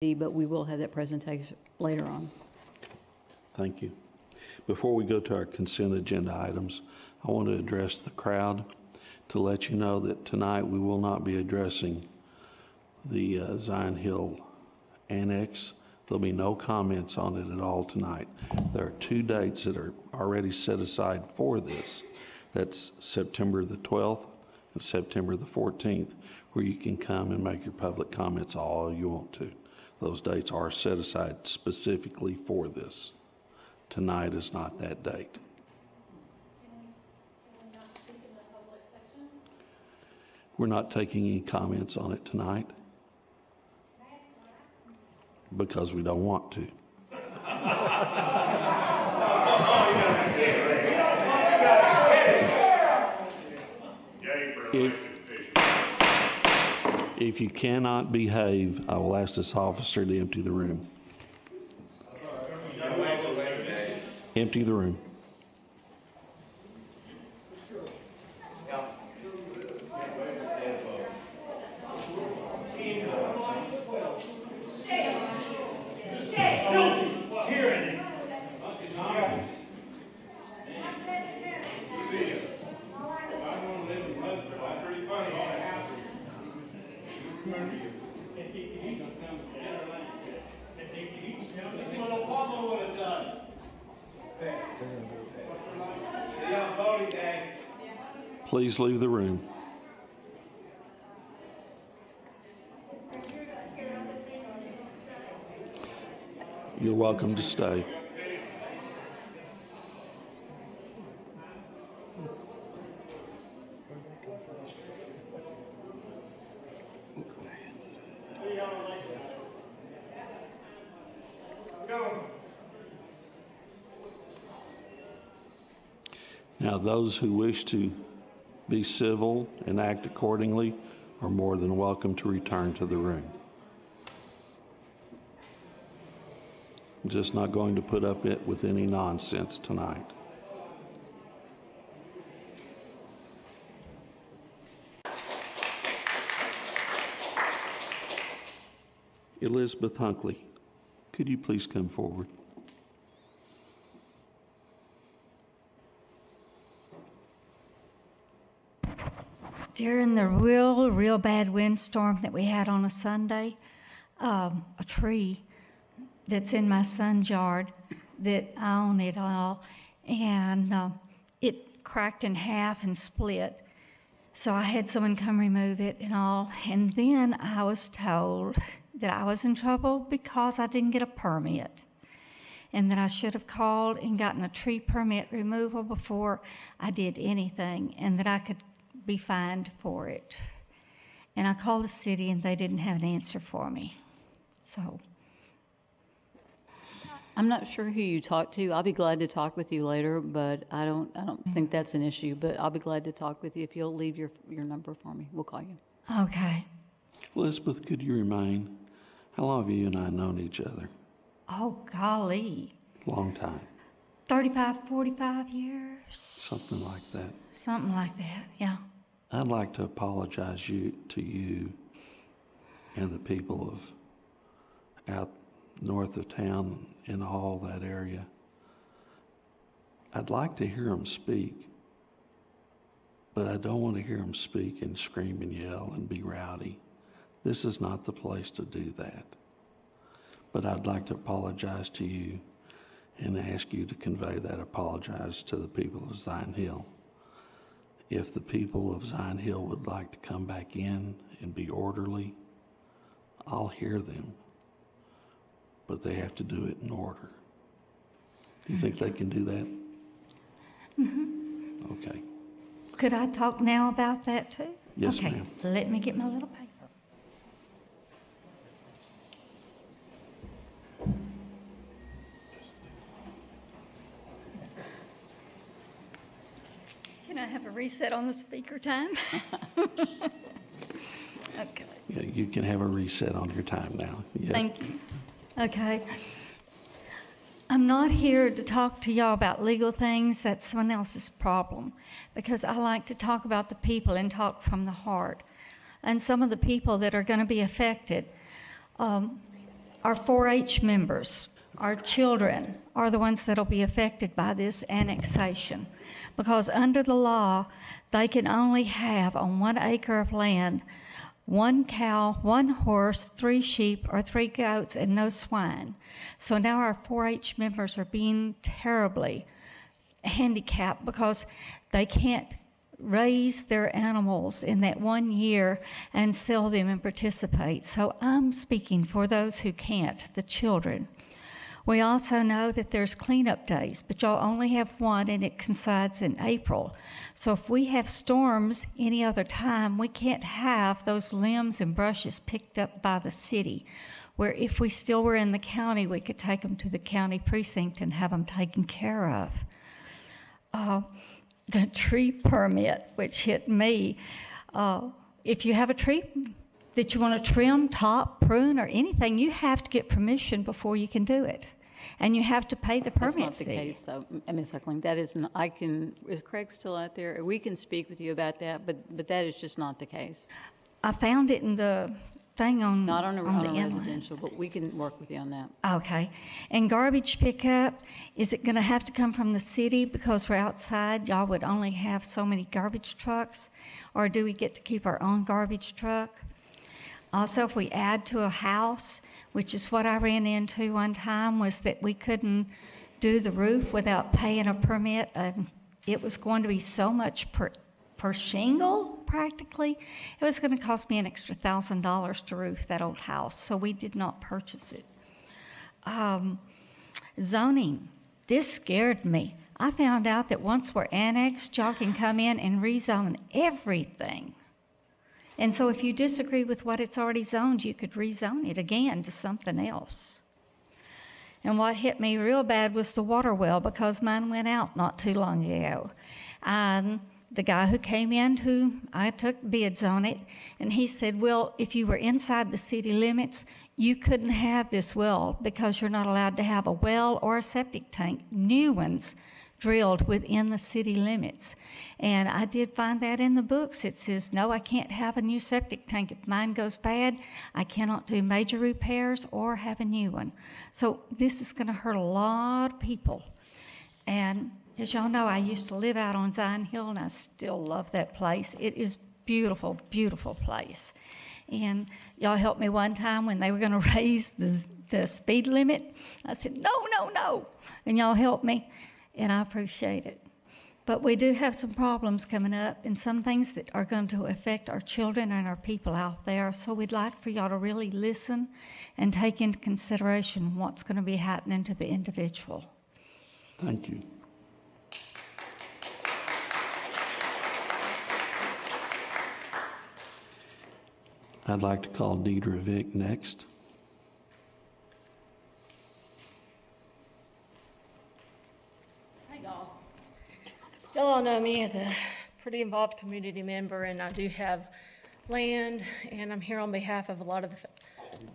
but we will have that presentation later on. Thank you. Before we go to our consent agenda items, I want to address the crowd to let you know that tonight we will not be addressing the Zion Hill Annex. There'll be no comments on it at all tonight. There are 2 dates that are already set aside for this. That's September the 12th and September the 14th, where you can come and make your public comments all you want to. Those dates are set aside specifically for this. Tonight is not that date. We're not taking any comments on it tonight because we don't want to. If you cannot behave, I will ask this officer to empty the room. Empty the room. Please leave the room. You're welcome to stay. Now, those who wish to be civil and act accordingly are more than welcome to return to the room. I'm just not going to put up with any nonsense tonight. Elizabeth Hunkley, could you please come forward? During the real bad windstorm that we had on a Sunday, a tree that's in my son's yard that I own it all, and it cracked in half and split. So I had someone come remove it and all, and then I was told that I was in trouble because I didn't get a permit, and that I should have called and gotten a tree permit removal before I did anything, and that I could be fined for it. And I called the city and they didn't have an answer for me. So I'm not sure who you talked to. I'll be glad to talk with you later, but I don't think that's an issue, but I'll be glad to talk with you if you'll leave your number for me. We'll call you. Okay. Elizabeth, could you remind, how long have you and I known each other? Oh, golly. Long time. 35, 45 years. Something like that. Something like that, yeah. I'd like to apologize to you and the people of out north of town in all that area. I'd like to hear them speak, but I don't want to hear them speak and scream and yell and be rowdy. This is not the place to do that. But I'd like to apologize to you and ask you to convey that apologize to the people of Zion Hill. If the people of Zion Hill would like to come back in and be orderly, I'll hear them, but they have to do it in order. Do you think they can do that? Mm-hmm. Okay. Could I talk now about that too? Yes, okay. ma'am. Let me get my little paper. Can I have a reset on the speaker time? Okay. Yeah, you can have a reset on your time now. Yes. Thank you. Okay. I'm not here to talk to y'all about legal things. That's someone else's problem, because I like to talk about the people and talk from the heart. And some of the people that are going to be affected, our 4-H members, our children, are the ones that'll be affected by this annexation. Because under the law, they can only have on 1 acre of land 1 cow, 1 horse, 3 sheep, or 3 goats, and no swine. So now our 4-H members are being terribly handicapped because they can't raise their animals in that 1 year and sell them and participate. So I'm speaking for those who can't, the children. We also know that there's cleanup days, but y'all only have one, and it coincides in April. So if we have storms any other time, we can't have those limbs and brushes picked up by the city, where if we still were in the county, we could take them to the county precinct and have them taken care of. The tree permit, which hit me, if you have a tree that you want to trim, top, prune, or anything, you have to get permission before you can do it. And you have to pay the permit fee. That's not the case, though, Ms. Huckling. That is, is Craig still out there? We can speak with you about that, but that is just not the case. I found it in the thing on Not on the a inland. residential, but we can work with you on that. Okay. And garbage pickup, is it going to have to come from the city because we're outside? Y'all would only have so many garbage trucks? Or do we get to keep our own garbage truck? Also, if we add to a house, which is what I ran into one time, was that we couldn't do the roof without paying a permit. It was going to be so much per shingle, practically. It was going to cost me an extra $1,000 to roof that old house, so we did not purchase it. Zoning. This scared me. I found out that once we're annexed, y'all can come in and rezone everything. And so if you disagree with what it's already zoned, you could rezone it again to something else. And what hit me real bad was the water well, because mine went out not too long ago. And the guy who came in, I took bids on it, and he said, well, if you were inside the city limits, you couldn't have this well because you're not allowed to have a well or a septic tank, new ones, drilled within the city limits. And I did find that in the books. It says, no, I can't have a new septic tank. If mine goes bad, I cannot do major repairs or have a new one. So this is going to hurt a lot of people. And as y'all know, I used to live out on Zion Hill, and I still love that place. It is beautiful, beautiful place. And y'all helped me one time when they were going to raise the speed limit. I said, no, no, no. And y'all helped me, and I appreciate it. But we do have some problems coming up, and some things that are going to affect our children and our people out there. So we'd like for y'all to really listen and take into consideration what's going to be happening to the individual. Thank you. I'd like to call Deidre Vick next. Hey, y'all. Y'all all know me as a pretty involved community member, and I do have land, and I'm here on behalf of a lot of the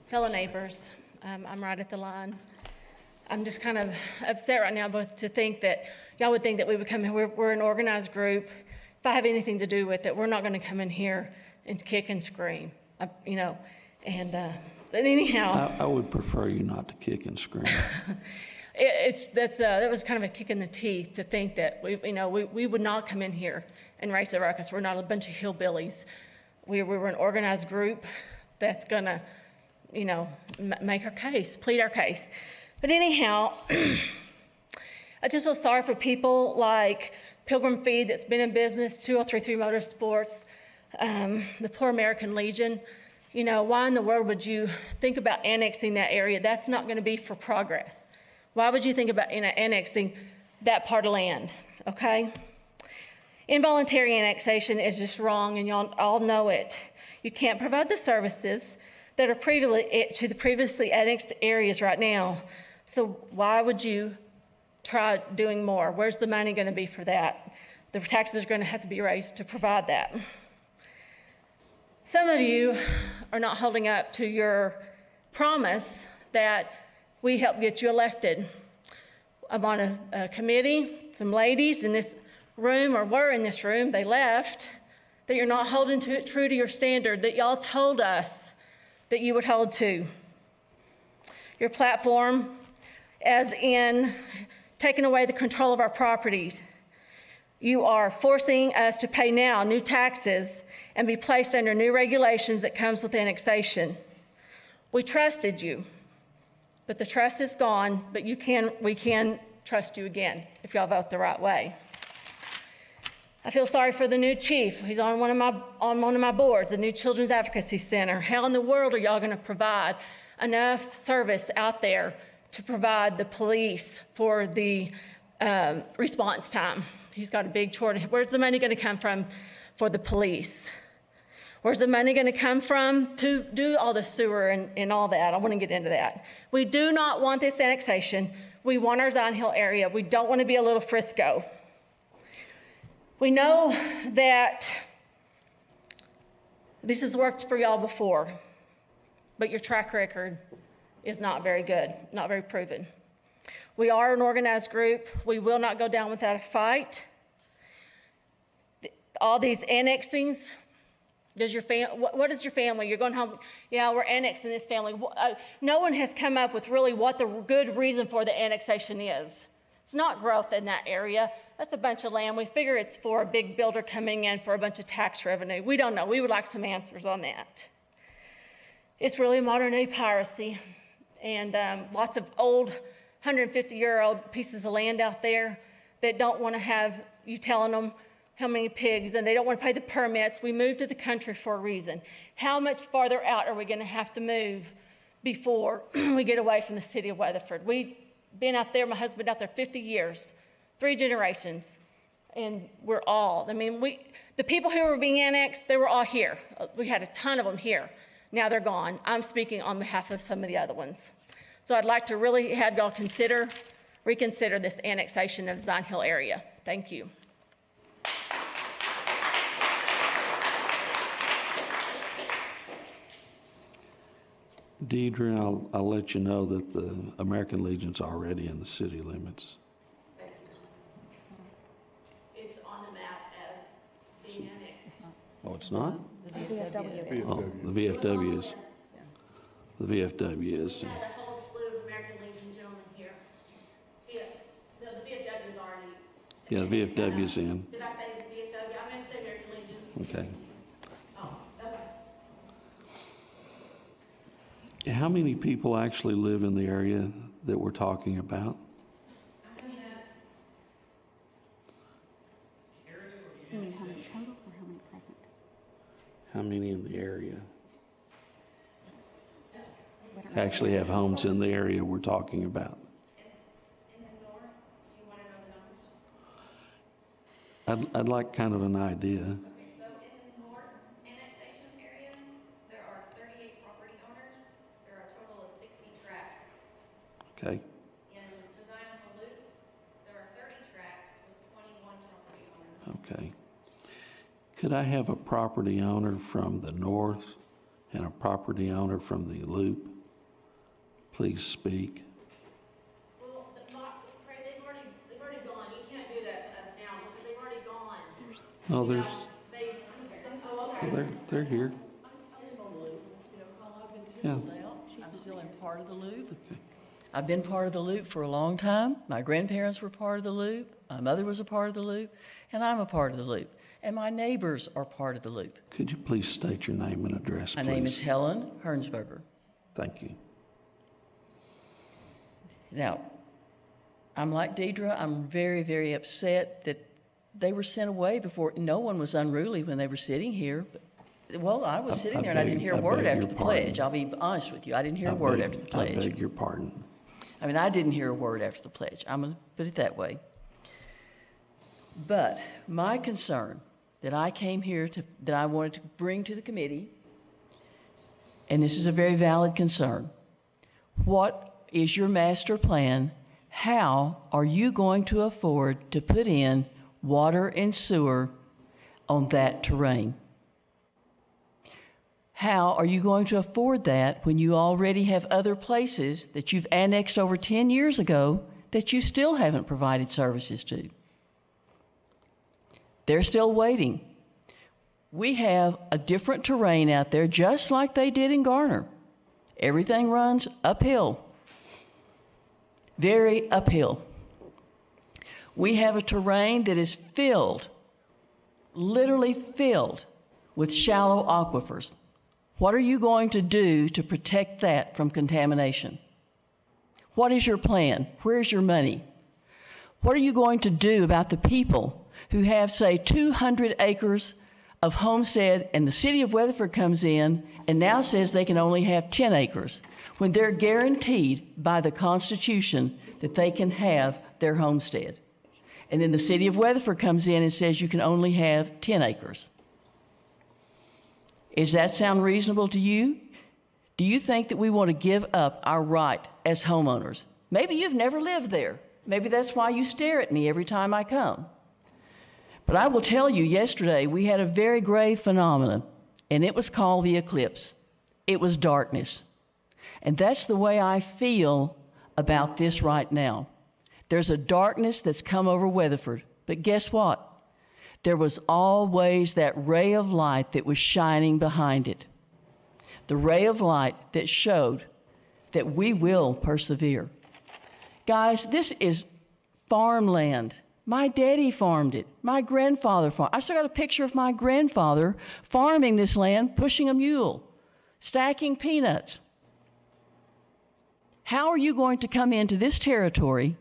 fellow neighbors. I'm right at the line. I'm just kind of upset right now but to think that y'all would think that we would come in. We're an organized group. If I have anything to do with it, we're not going to come in here and kick and scream, but anyhow. I would prefer you not to kick and scream. That was kind of a kick in the teeth to think that we would not come in here and raise a ruckus. We're not a bunch of hillbillies. We were an organized group that's gonna, make our case, plead our case. But anyhow, I just feel sorry for people like Pilgrim Feed that's been in business, 2033 Motorsports, the Poor American Legion. Why in the world would you think about annexing that area? That's not going to be for progress. Why would you think about annexing that part of land, okay? Involuntary annexation is just wrong, and y'all all know it. You can't provide the services that are to the previously annexed areas right now. So why would you try doing more? Where's the money going to be for that? The taxes are going to have to be raised to provide that. Some of you are not holding up to your promise that we helped get you elected. I'm on a committee, some ladies in this room, or were in this room, they left, that you're not holding true to your standard that y'all told us that you would hold to. your platform, as in taking away the control of our properties. You are forcing us to pay now new taxes and be placed under new regulations that comes with annexation. We trusted you, but the trust is gone, but we can trust you again if y'all vote the right way. I feel sorry for the new chief. He's on one of my boards, the new Children's Advocacy Center. How in the world are y'all going to provide enough service out there to provide the police for the response time? He's got a big shortage. Where's the money going to come from for the police? Where's the money going to come from to do all the sewer and all that? I want to get into that. We do not want this annexation. We want our Zion Hill area. We don't want to be a little Frisco. We know that this has worked for y'all before, but your track record is not very good, not very proven. We are an organized group. We will not go down without a fight. All these annexings, what is your family? You're going home, yeah, we're annexing this family. No one has come up with really what the good reason for the annexation is. It's not growth in that area. That's a bunch of land. We figure it's for a big builder coming in for a bunch of tax revenue. We don't know. We would like some answers on that. It's really modern day piracy and lots of old 150-year-old pieces of land out there that don't want to have you telling them how many pigs, and they don't want to pay the permits. We moved to the country for a reason. How much farther out are we going to have to move before we get away from the city of Weatherford? We've been out there, my husband out there 50 years, 3 generations, and the people who were being annexed, they were all here. We had a ton of them here. Now they're gone. I'm speaking on behalf of some of the other ones. So I'd like to really have y'all reconsider this annexation of Zion Hill area. Thank you. Deidre, I'll let you know that the American Legion's already in the city limits. It's on the map as being annexed. Oh, it's not? The VFW. Oh, the VFW is. The VFW is. We had a whole slew of American Legion gentlemen here. The VFW is already. Yeah, the VFW's in. Did I say the VFW? I meant to say American Legion. Okay. Oh, okay. How many people actually live in the area that we're talking about? How many total or how many present? How many in the area actually have homes in the area we're talking about? In the north, do you want to know the numbers? I'd like kind of an idea. Okay, so in the north annexation area, there are 38 property owners. There are a total of 60 tracts. Okay. In the Zion Hill Loop, there are 30 tracts with 21 property owners. Okay. Could I have a property owner from the north and a property owner from the loop? Please speak. Well, they've already gone. You can't do that to us now because they've already gone. No, Okay. they're here. Yeah. I'm still in part of the loop. I've been part of the loop for a long time. My grandparents were part of the loop. My mother was a part of the loop, and I'm a part of the loop. And my neighbors are part of the loop. Could you please state your name and address, please? My name is Helen Hernsberger. Thank you. Now, I'm like Deidre. I'm very, very upset that they were sent away before. No one was unruly when they were sitting here. Well, I was sitting there and I didn't hear a word after the pledge. I'll be honest with you. I didn't hear a word after the pledge. I beg your pardon. I mean, I didn't hear a word after the pledge. I'm going to put it that way. But my concern that I came here that I wanted to bring to the committee, and this is a very valid concern. What is your master plan? How are you going to afford to put in water and sewer on that terrain? How are you going to afford that when you already have other places that you've annexed over 10 years ago that you still haven't provided services to? They're still waiting. We have a different terrain out there, just like they did in Garner. Everything runs uphill. very uphill. We have a terrain that is filled, literally filled, with shallow aquifers. What are you going to do to protect that from contamination? What is your plan? Where's your money? What are you going to do about the people who have, say, 200 acres of homestead, and the city of Weatherford comes in and now says they can only have 10 acres, when they're guaranteed by the Constitution that they can have their homestead? And then the city of Weatherford comes in and says you can only have 10 acres. Does that sound reasonable to you? Do you think that we want to give up our right as homeowners? Maybe you've never lived there. Maybe that's why you stare at me every time I come. But I will tell you, yesterday we had a very grave phenomenon, and it was called the eclipse. It was darkness. And that's the way I feel about this right now. There's a darkness that's come over Weatherford, but guess what? There was always that ray of light that was shining behind it. The ray of light that showed that we will persevere. Guys, this is farmland. My daddy farmed it. My grandfather farmed. I still got a picture of my grandfather farming this land, pushing a mule, stacking peanuts. How are you going to come into this territory?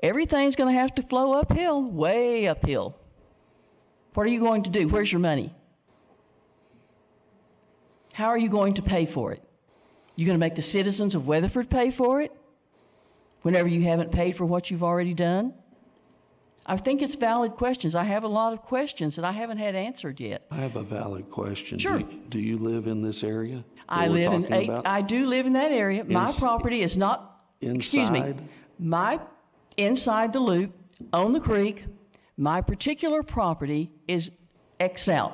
Everything's going to have to flow uphill, way uphill. What are you going to do? Where's your money? How are you going to pay for it? You going to make the citizens of Weatherford pay for it whenever you haven't paid for what you've already done? I think it's valid questions. I have a lot of questions that I haven't had answered yet. I have a valid question. Sure. Do you live in this area? I do live in that area. My property is not, inside? Inside the loop, on the creek. My particular property is X out.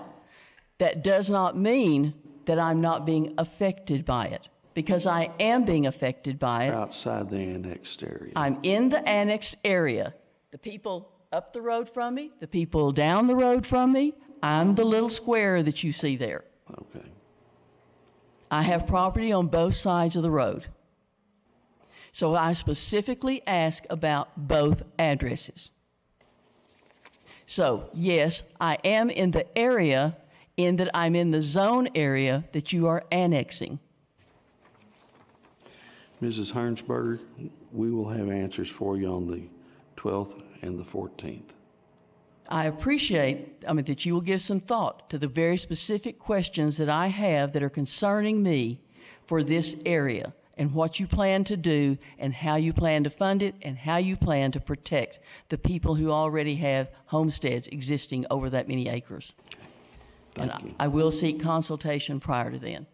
That does not mean that I'm not being affected by it, because I am being affected by it. Outside the annexed area. I'm in the annexed area. The people up the road from me, the people down the road from me, I'm the little square that you see there. Okay. I have property on both sides of the road. So I specifically ask about both addresses. So, yes, I am in the area, in that I'm in the zone area that you are annexing. Mrs. Hernsberger, we will have answers for you on the 12th and the 14th. I appreciate that you will give some thought to the very specific questions that I have that are concerning me for this area, and what you plan to do, and how you plan to fund it, and how you plan to protect the people who already have homesteads existing over that many acres. Thank you. I will seek consultation prior to then.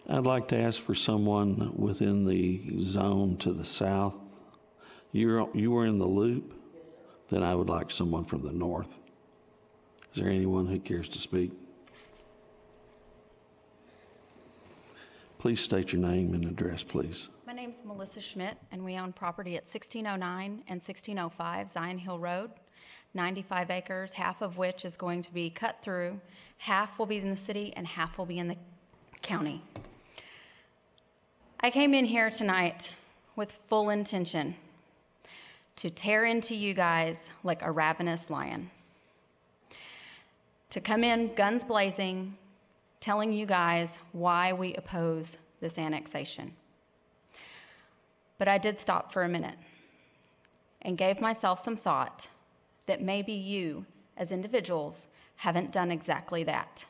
I'd like to ask for someone within the zone to the south. You were in the loop? Then I would like someone from the north. Is there anyone who cares to speak? Please state your name and address, please. My name's Melissa Schmidt, and we own property at 1609 and 1605 Zion Hill Road, 95 acres, half of which is going to be cut through. Half will be in the city and half will be in the county. I came in here tonight with full intention to tear into you guys like a ravenous lion. To come in guns blazing, telling you guys why we oppose this annexation. But I did stop for a minute and gave myself some thought that maybe you, as individuals, haven't done exactly that.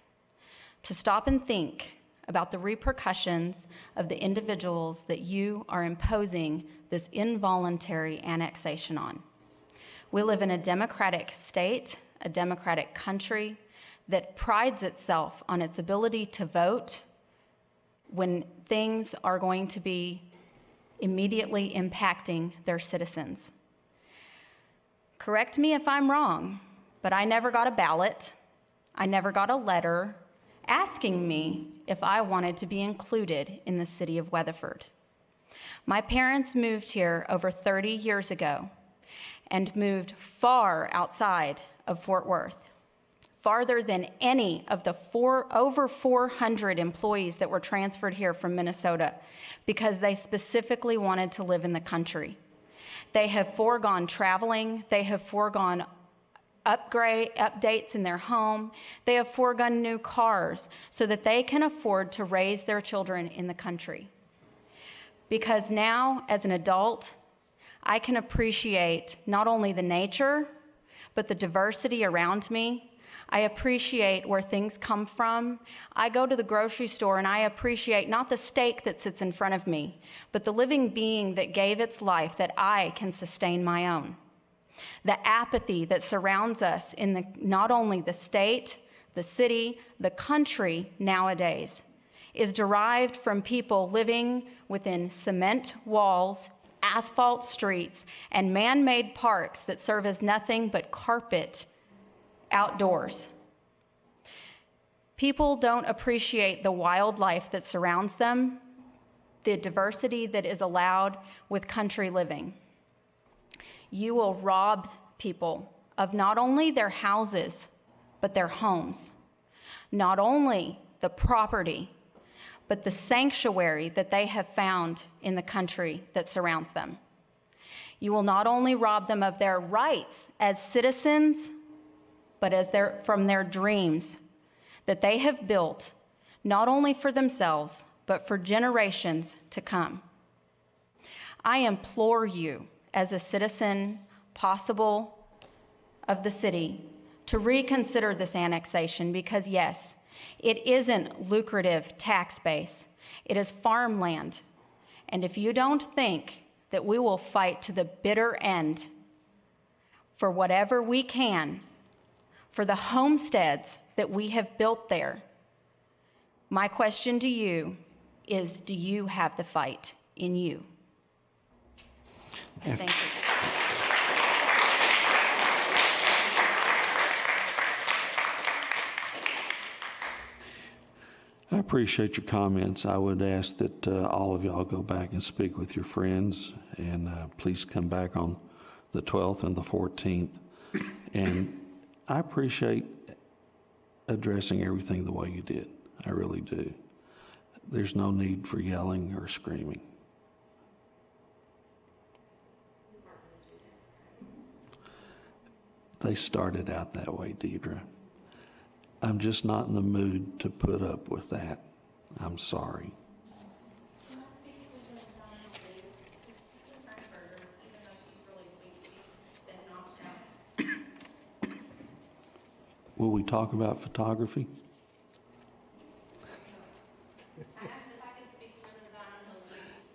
To stop and think about the repercussions of the individuals that you are imposing this involuntary annexation on. We live in a democratic state, a democratic country that prides itself on its ability to vote when things are going to be immediately impacting their citizens. Correct me if I'm wrong, but I never got a ballot. I never got a letter asking me if I wanted to be included in the city of Weatherford. My parents moved here over 30 years ago and moved far outside of Fort Worth, farther than any of the over 400 employees that were transferred here from Minnesota because they specifically wanted to live in the country. They have foregone traveling. They have foregone updates in their home. They have foregone new cars so that they can afford to raise their children in the country. Because now, as an adult, I can appreciate not only the nature, but the diversity around me. I appreciate where things come from. I go to the grocery store and I appreciate not the steak that sits in front of me, but the living being that gave its life that I can sustain my own. The apathy that surrounds us in not only the state, the city, the country nowadays is derived from people living within cement walls, asphalt streets, and man-made parks that serve as nothing but carpet outdoors. People don't appreciate the wildlife that surrounds them, the diversity that is allowed with country living. You will rob people of not only their houses, but their homes. Not only the property, but the sanctuary that they have found in the country that surrounds them. You will not only rob them of their rights as citizens, but from their dreams that they have built, not only for themselves, but for generations to come. I implore you, as a citizen possible of the city, to reconsider this annexation because, yes, it isn't lucrative tax base. It is farmland. And if you don't think that we will fight to the bitter end for whatever we can, for the homesteads that we have built there, my question to you is, do you have the fight in you? Yeah. Thank you. I appreciate your comments. I would ask that all of y'all go back and speak with your friends, and please come back on the 12th and the 14th. And I appreciate addressing everything the way you did. I really do. There's no need for yelling or screaming. They started out that way, Deidre. I'm just not in the mood to put up with that. I'm sorry. Will we talk about photography?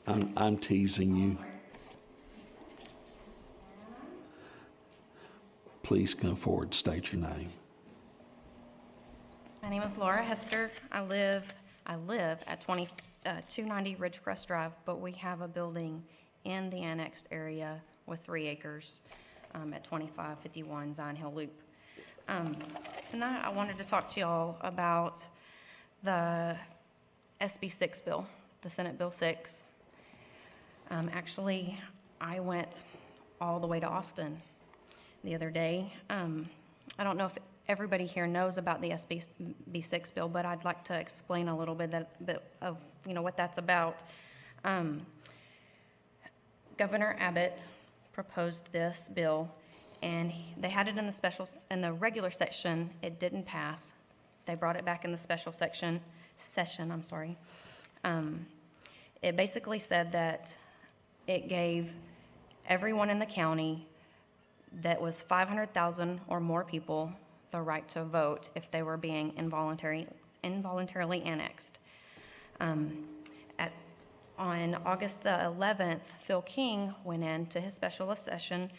I'm teasing you. Please come forward, state your name. My name is Laura Hester. I live at 290 Ridgecrest Drive, but we have a building in the annexed area with 3 acres at 2551 Zion Hill Loop. Tonight I wanted to talk to y'all about the SB 6 bill, the Senate Bill 6. Actually, I went all the way to Austin the other day. I don't know if everybody here knows about the SB 6 bill, but I'd like to explain a little bit of what that's about. Governor Abbott proposed this bill, and they had it in the regular section. It didn't pass. They brought it back in the special session. It basically said that it gave everyone in the county that was 500,000 or more people the right to vote if they were being involuntarily annexed. On August the 11th, Phil King went into his special session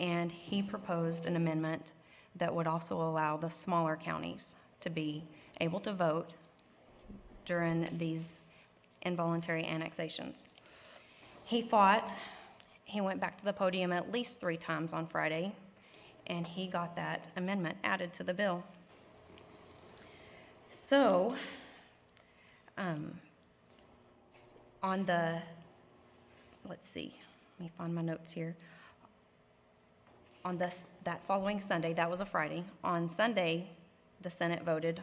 and he proposed an amendment that would also allow the smaller counties to be able to vote during these involuntary annexations. He fought. He went back to the podium at least 3 times on Friday, and he got that amendment added to the bill. So, let's see, let me find my notes here. On that following Sunday, that was a Friday, on Sunday, the Senate voted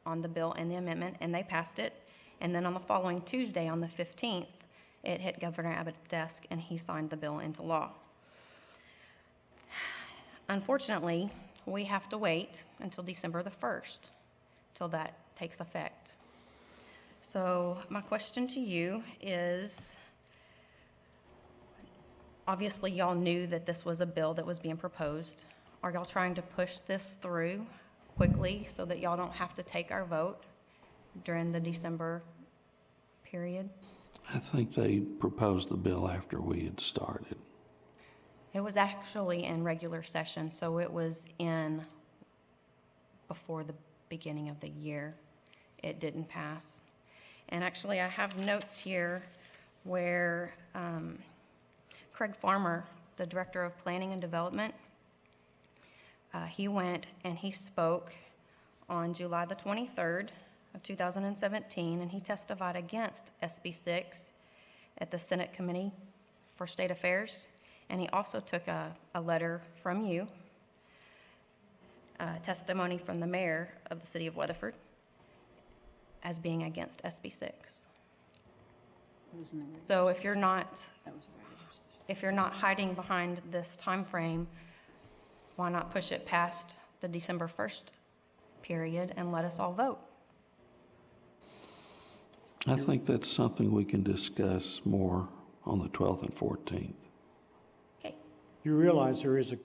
on the bill and the amendment, and they passed it. And then on the following Tuesday, on the 15th, it hit Governor Abbott's desk, and he signed the bill into law. Unfortunately, we have to wait until December the 1st till that takes effect. So my question to you is, obviously y'all knew that this was a bill that was being proposed. Are y'all trying to push this through quickly so that y'all don't have to take our vote during the December period? I think they proposed the bill after we had started. It was actually in regular session, so it was in before the beginning of the year. It didn't pass. And actually, I have notes here where Craig Farmer, the Director of Planning and Development, he went and he spoke on July the 23rd of 2017, and he testified against SB 6 at the Senate Committee for State Affairs. And he also took a letter from you, testimony from the mayor of the city of Weatherford, as being against SB 6. It was in the regular- So if you're not that was a regular session. if you're not hiding behind this time frame, why not push it past the December 1st period and let us all vote? I think that's something we can discuss more on the 12th and 14th. Okay. You realize there is a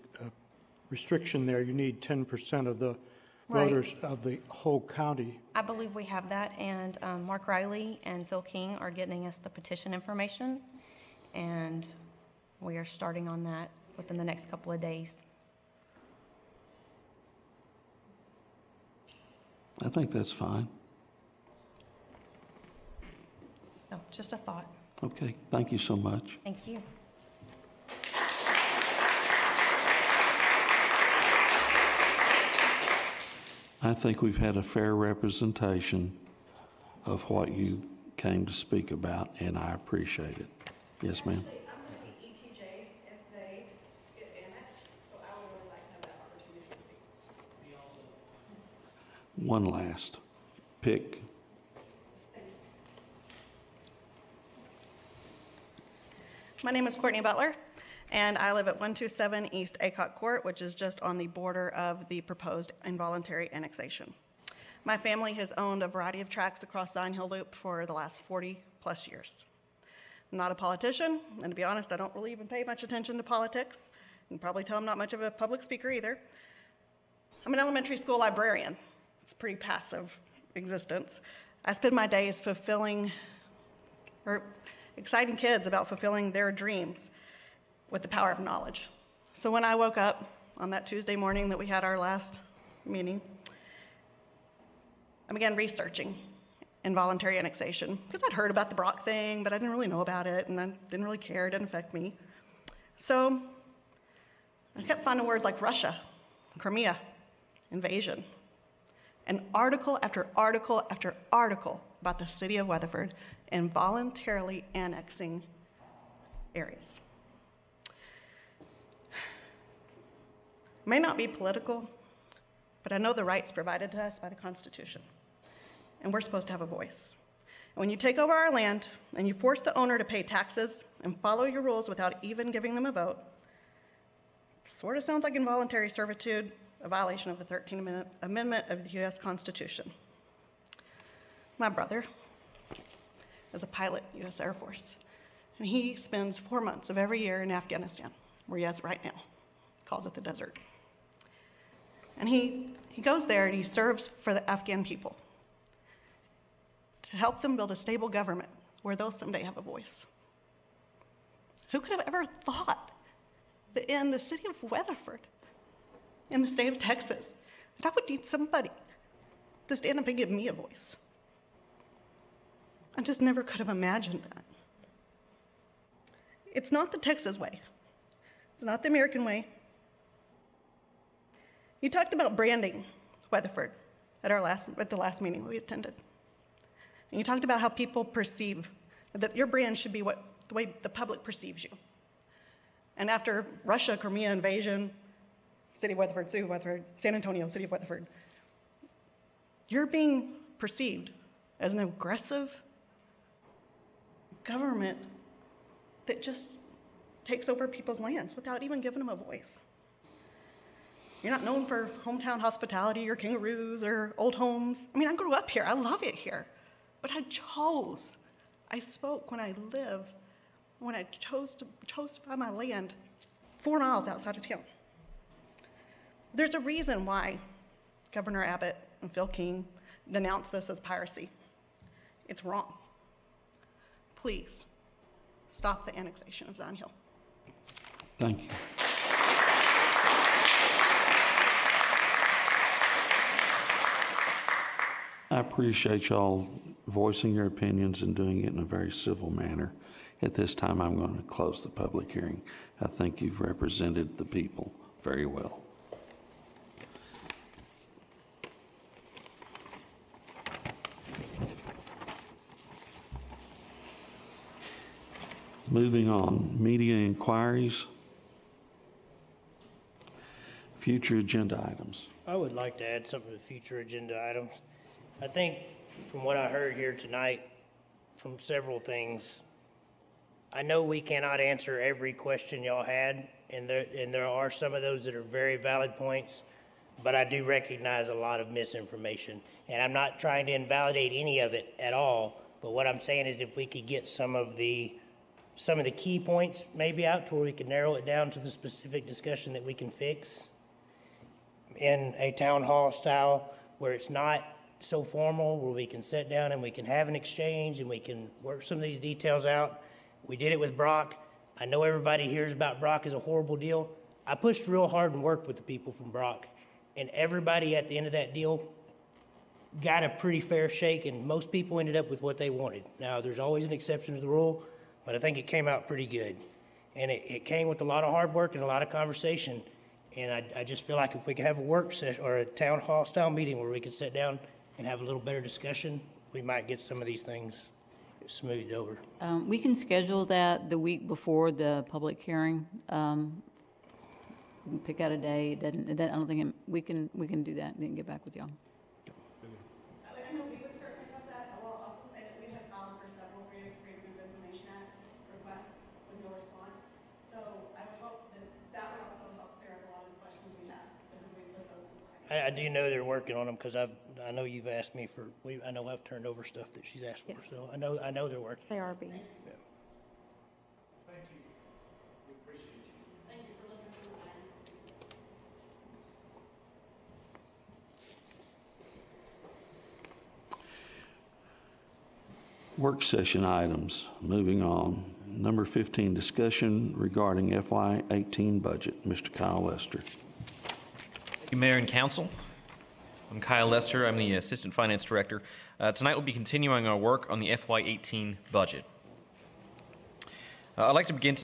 restriction there. You need 10% of the Right. voters of the whole county. I believe we have that, and Mark Riley and Phil King are getting us the petition information, and we are starting on that within the next couple of days. I think that's fine. So, just a thought. Okay, thank you so much. Thank you. I think we've had a fair representation of what you came to speak about, and I appreciate it. Yes, ma'am? One last pick. My name is Courtney Butler, and I live at 127 East Aycock Court, which is just on the border of the proposed involuntary annexation. My family has owned a variety of tracts across Zion Hill Loop for the last 40-plus years. I'm not a politician, and to be honest, I don't really even pay much attention to politics. You can probably tell I'm not much of a public speaker either. I'm an elementary school librarian. It's a pretty passive existence. I spend my days exciting kids about fulfilling their dreams with the power of knowledge. So when I woke up on that Tuesday morning that we had our last meeting, I began researching involuntary annexation because I'd heard about the Brock thing, but I didn't really know about it, and I didn't really care. It didn't affect me. So I kept finding words like Russia, Crimea, invasion, and article after article after article about the city of Weatherford involuntarily annexing areas. It may not be political, but I know the rights provided to us by the Constitution, and we're supposed to have a voice. And when you take over our land and you force the owner to pay taxes and follow your rules without even giving them a vote, sort of sounds like involuntary servitude, a violation of the 13th Amendment of the U.S. Constitution. My brother is a pilot, U.S. Air Force, and he spends 4 months of every year in Afghanistan, where he is right now. Calls it the desert. And he goes there and he serves for the Afghan people to help them build a stable government where they'll someday have a voice. Who could have ever thought that in the city of Weatherford, in the state of Texas, that I would need somebody to stand up and give me a voice? I just never could have imagined that. It's not the Texas way. It's not the American way. You talked about branding Weatherford at the last meeting we attended. And you talked about how people perceive that your brand should be the way the public perceives you. And after Russia, Crimea invasion, City of Weatherford, San Antonio, City of Weatherford, You're being perceived as an aggressive government that just takes over people's lands without even giving them a voice. You're not known for hometown hospitality or kangaroos or old homes. I mean, I grew up here. I love it here. But I spoke when I chose to buy my land 4 miles outside of town. There's a reason why Governor Abbott and Phil King denounced this as piracy. It's wrong. Please, stop the annexation of Zion Hill. Thank you. I appreciate y'all voicing your opinions and doing it in a very civil manner. At this time, I'm going to close the public hearing. I think you've represented the people very well. Moving on, media inquiries. Future agenda items. I would like to add something to future agenda items. I think from what I heard here tonight, from several things, I know we cannot answer every question y'all had, and there are some of those that are very valid points, but I do recognize a lot of misinformation. And I'm not trying to invalidate any of it at all, but what I'm saying is if we could get some of the key points maybe out to where we can narrow it down to the specific discussion that we can fix in a town hall style where it's not so formal, where we can sit down and we can have an exchange and we can work some of these details out. We did it with Brock. I know everybody hears about Brock as a horrible deal. I pushed real hard and worked with the people from Brock, and everybody at the end of that deal got a pretty fair shake, and most people ended up with what they wanted. Now, there's always an exception to the rule, but I think it came out pretty good. And it came with a lot of hard work and a lot of conversation. And I just feel like if we could have a work session or a town hall style meeting where we could sit down and have a little better discussion, we might get some of these things smoothed over. We can schedule that the week before the public hearing. We can pick out a day. I don't think we can do that and then get back with y'all. I know we would certainly have that. I will also say that we have filed for several Freedom of Information Act requests with no response. So I would hope that would also help clear up a lot of the questions we have because we put those in line. I do know they're working on them because I know you've asked me for. I know I've turned over stuff that she's asked for. So I know they're working. They are being. Yeah. Thank you. We appreciate you. Thank you for listening to the line. Work session items. Moving on. Number 15, discussion regarding FY18 budget. Mr. Kyle Lester. Thank you, Mayor and Council. I'm Kyle Lester. I'm the Assistant Finance Director. Tonight we'll be continuing our work on the FY18 budget. I'd like to begin